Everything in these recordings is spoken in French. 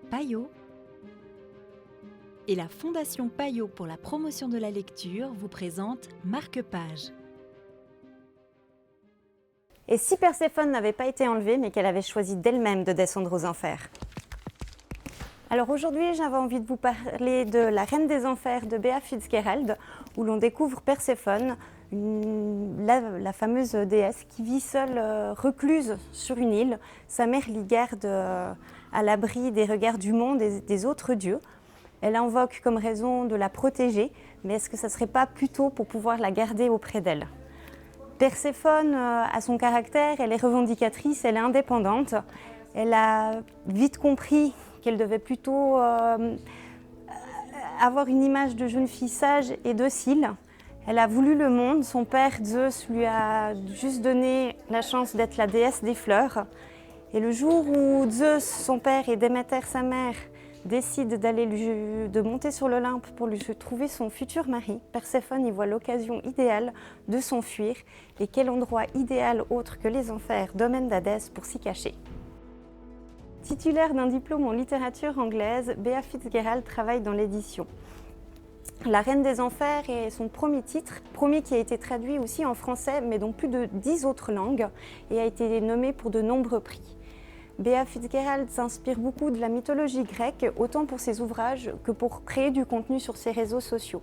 Payot et la Fondation Payot pour la promotion de la lecture vous présente Marque-Page. Et si Perséphone n'avait pas été enlevée, mais qu'elle avait choisi d'elle-même de descendre aux enfers? Alors aujourd'hui, j'avais envie de vous parler de La Reine des Enfers de Bea Fitzgerald, où l'on découvre Perséphone, la fameuse déesse qui vit seule, recluse sur une île. Sa mère l'y garde à l'abri des regards du monde et des autres dieux. Elle invoque comme raison de la protéger, mais est-ce que ça ne serait pas plutôt pour pouvoir la garder auprès d'elle? Perséphone a son caractère, elle est revendicatrice, elle est indépendante. Elle a vite compris qu'elle devait plutôt avoir une image de jeune fille sage et docile. Elle a voulu le monde, son père Zeus lui a juste donné la chance d'être la déesse des fleurs. Et le jour où Zeus, son père, et Déméter, sa mère, décident de monter sur l'Olympe pour lui trouver son futur mari, Perséphone y voit l'occasion idéale de s'enfuir. Et quel endroit idéal autre que les enfers, domaine d'Hadès, pour s'y cacher. Titulaire d'un diplôme en littérature anglaise, Bea Fitzgerald travaille dans l'édition. La Reine des Enfers est son premier titre, premier qui a été traduit aussi en français, mais dans plus de 10 autres langues, et a été nommé pour de nombreux prix. Bea Fitzgerald s'inspire beaucoup de la mythologie grecque, autant pour ses ouvrages que pour créer du contenu sur ses réseaux sociaux.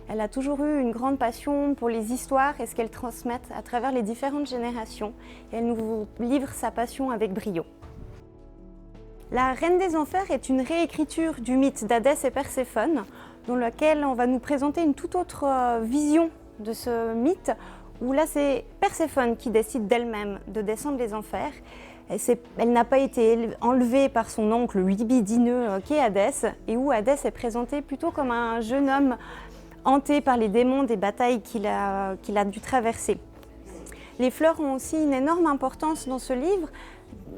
Elle a toujours eu une grande passion pour les histoires et ce qu'elles transmettent à travers les différentes générations, et elle nous livre sa passion avec brio. La Reine des Enfers est une réécriture du mythe d'Hadès et Perséphone, dans lequel on va nous présenter une toute autre vision de ce mythe, où là c'est Perséphone qui décide d'elle-même de descendre les enfers. Elle n'a pas été enlevée par son oncle libidineux qu'est Hadès, et où Hadès est présenté plutôt comme un jeune homme hanté par les démons des batailles qu'il a dû traverser. Les fleurs ont aussi une énorme importance dans ce livre.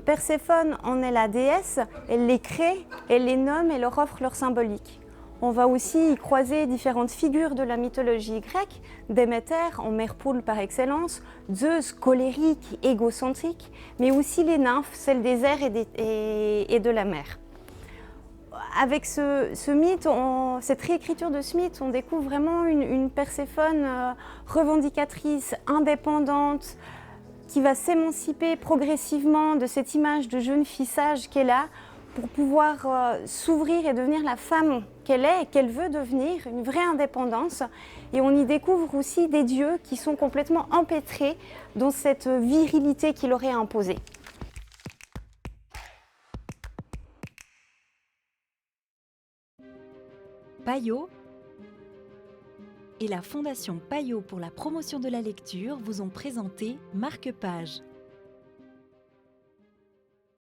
Perséphone en est la déesse, elle les crée, elle les nomme et leur offre leur symbolique. On va aussi y croiser différentes figures de la mythologie grecque, Déméter en mère poule par excellence, Zeus colérique, égocentrique, mais aussi les nymphes, celles des airs et de la mer. Avec ce mythe, cette réécriture de ce mythe, on découvre vraiment une Perséphone revendicatrice, indépendante, qui va s'émanciper progressivement de cette image de jeune fille sage qu'elle a pour pouvoir s'ouvrir et devenir la femme qu'elle est et qu'elle veut devenir, une vraie indépendance. Et on y découvre aussi des dieux qui sont complètement empêtrés dans cette virilité qu'il aurait imposée. Payot et la Fondation Payot pour la promotion de la lecture vous ont présenté Marque-Page.